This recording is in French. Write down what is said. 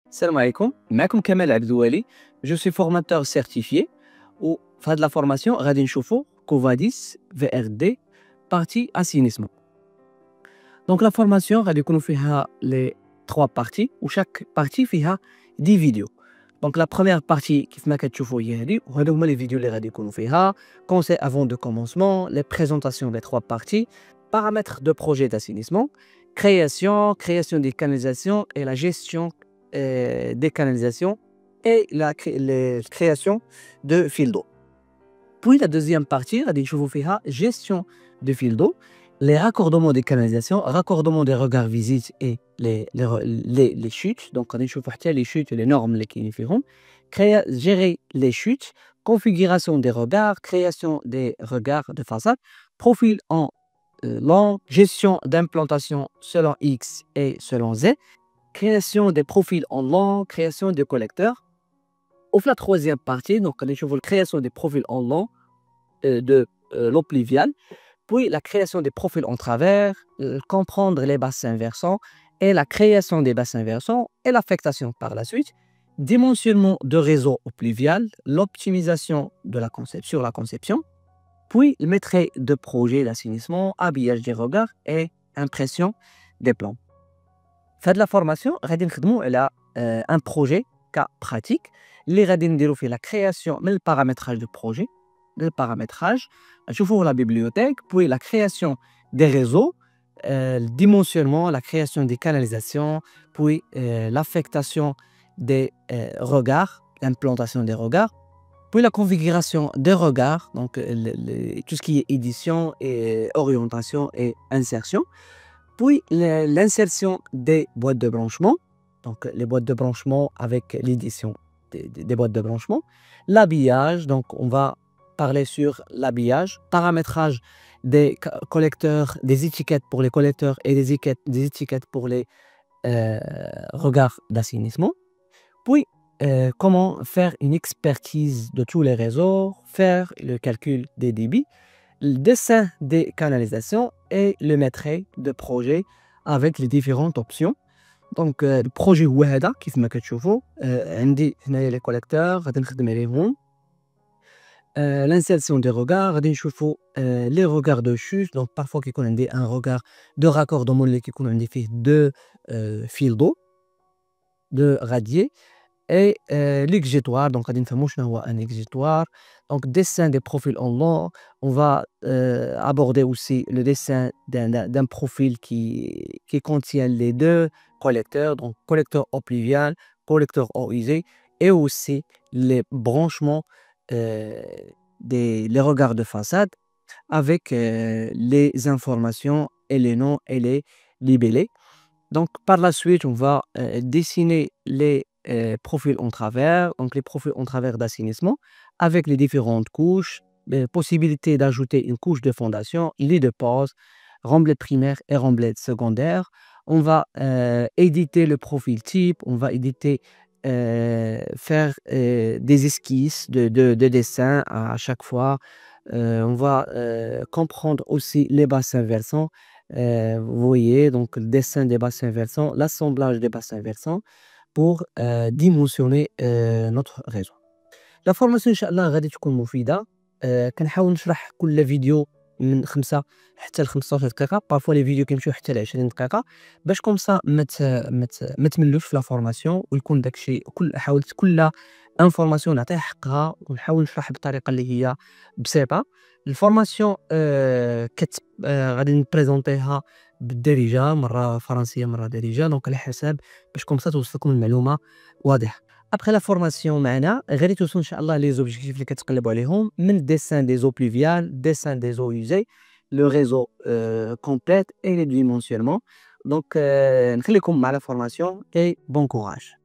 Salam alaikum, معكم كمال Abdouali. Je suis formateur certifié ou fin de la formation غادي نشوفوا Covadis VRD partie assainissement. Donc la formation غادي يكونوا فيها les trois parties ou chaque partie فيها 10 vidéos. Donc la première partie كيف ما كتشوفوا هي هذه وهذو هما les vidéos اللي غادي يكونوا فيها conseils avant de commencement, les présentations des trois parties, paramètres de projet d'assainissement, création des canalisations et la gestion des canalisations et la création de fil d'eau. Puis la deuxième partie, غادي نشوفوا فيها gestion de fil d'eau, les raccordements des canalisations, raccordement des regards visites et les chutes. Donc غادي نشوفوا حتى les chutes et les normes اللي كاينين فيهم. Gérer les chutes, configuration des regards, création des regards de façade, profil en long, gestion d'implantation selon X et selon Z, création des profils en long, création des collecteurs. Au la troisième partie, donc on a la création des profils en long de l'eau pluviale, puis la création des profils en travers, comprendre les bassins versants et la création des bassins versants et l'affectation par la suite, dimensionnement de réseau eau pluviale, l'optimisation de la conception, puis le maîtrise de projet d'assainissement, habillage des regards et impression des plans. Fait la formation, غادي نخدموا على un projet cas pratique اللي غادي نديروا فيه la création من paramétrage de projet, le paramétrage, نشوفوا la bibliothèque, puis la création des réseaux, le dimensionnement, la création des canalisations, puis l'affectation des regards, l'implantation des regards, puis la configuration des regards, donc tout ce qui est édition et orientation et insertion. Puis l'insertion des boîtes de branchement, donc les boîtes de branchement avec l'édition des boîtes de branchement. L'habillage, donc on va parler sur l'habillage, paramétrage des collecteurs, des étiquettes pour les collecteurs et des étiquettes pour les regards d'assainissement. Puis comment faire une expertise de tous les réseaux, faire le calcul des débits, le dessin des canalisations et le maîtrise de projet avec les différentes options. Donc le projet هو هذا كيف ما كتشوفوا عندي هنايا les collecteurs غادي نخدم عليهم l'insertion des regards غادي نشوفوا les regards de chute. Donc parfois كيكون عندي un regard de raccordement اللي كيكون عندي فيه deux fils d'eau de radier et l'exutoire. Donc غادي نفهموا شنو هو un exutoire. Donc dessin des profils en long, on va aborder aussi le dessin d'un profil qui contient les deux collecteurs, donc collecteur eau pluviale, collecteur eau usée, et aussi les branchements les regards de façade avec les informations et les noms et les libellés. Donc par la suite, on va dessiner les profils en travers, donc les profils en travers d'assainissement avec les différentes couches, possibilité d'ajouter une couche de fondation, lit de pose, remblai primaire et remblai secondaire. On va éditer le profil type, on va éditer, faire des esquisses de dessin à chaque fois. On va comprendre aussi les bassins versants. Vous voyez, donc le dessin des bassins versants, l'assemblage des bassins versants pour dimensionner notre réseau. La formation إن شاء الله غادي تكون مفيدة. كنحاول نشرح كل فيديو من 5 حتى ل 15 دقيقة، بارفوا لي فيديو كيمشيو حتى ل 20 دقيقة باش كومسا ما تملوش في لا فورماسيون ويكون داكشي حاولت كل انفورماسيون نعطيها حقها ونحاول نشرح بطريقة اللي هي بسيطة. الفورماسيون غادي نبريزونطيها بالدارجة، مرة فرنسية مرة دارجة، دونك على حساب باش كومسا توصلكم المعلومة واضحة. Après la formation معنا غادي توصلوا إن شاء الله les objectifs اللي كتقلبوا عليهم من dessin des eaux pluviales, dessin des eaux usées, le réseau complète et les dimensionnements. Donc نخليكم مع la formation et bon courage.